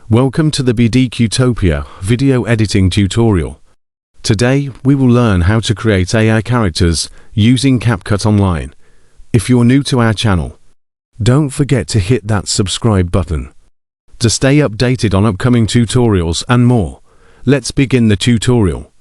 Welcome to the BDQtopia video editing tutorial. Today we will learn how to create AI characters using CapCut Online. If you're new to our channel, don't forget to hit that subscribe button to stay updated on upcoming tutorials and more. Let's begin the tutorial.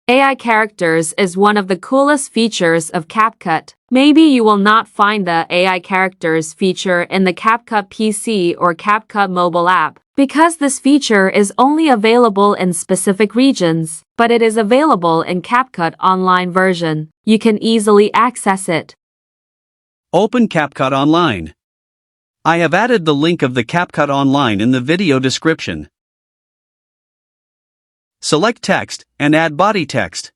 AI characters is one of the coolest features of CapCut. Maybe you will not find the AI characters feature in the CapCut PC or CapCut mobile app, because this feature is only available in specific regions, but it is available in CapCut Online version. You can easily access it. Open CapCut Online. I have added the link of the CapCut Online in the video description. Select text and add body text.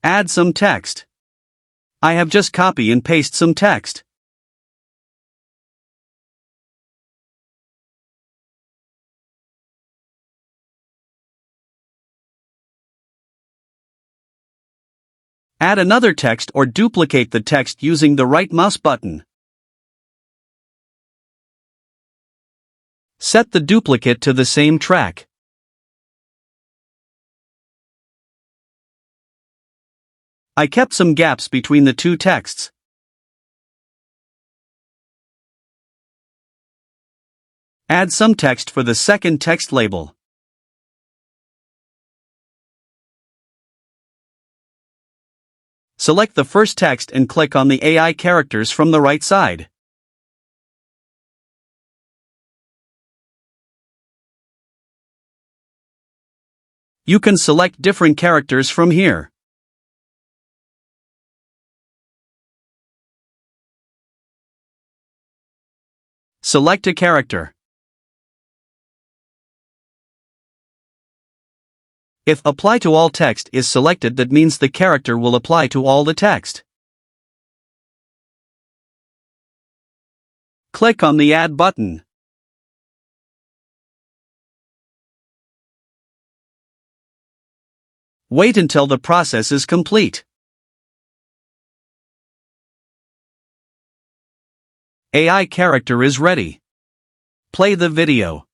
Add some text. I have just copy and paste some text. Add another text or duplicate the text using the right mouse button. Set the duplicate to the same track. I kept some gaps between the two texts. Add some text for the second text label. Select the first text and click on the AI characters from the right side. You can select different characters from here. Select a character. If Apply to All Text is selected, that means the character will apply to all the text. Click on the Add button. Wait until the process is complete. AI character is ready. Play the video.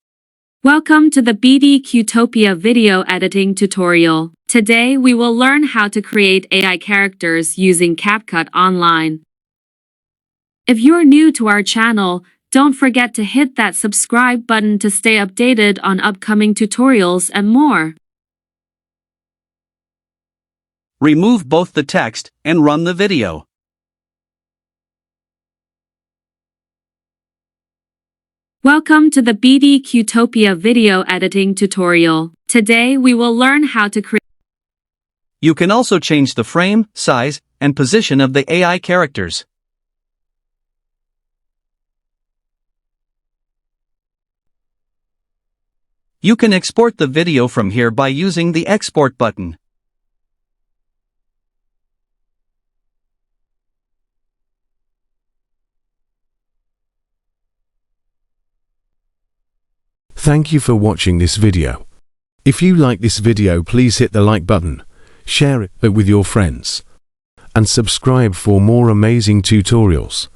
Welcome to the BDQtopia video editing tutorial. Today we will learn how to create AI characters using CapCut Online. If you're new to our channel, don't forget to hit that subscribe button to stay updated on upcoming tutorials and more. Remove both the text and run the video. Welcome to the BDQtopia video editing tutorial. Today we will learn how to create. You can also change the frame, size, and position of the AI characters. You can export the video from here by using the export button. Thank you for watching this video. If you like this video, please hit the like button, share it with your friends, and subscribe for more amazing tutorials.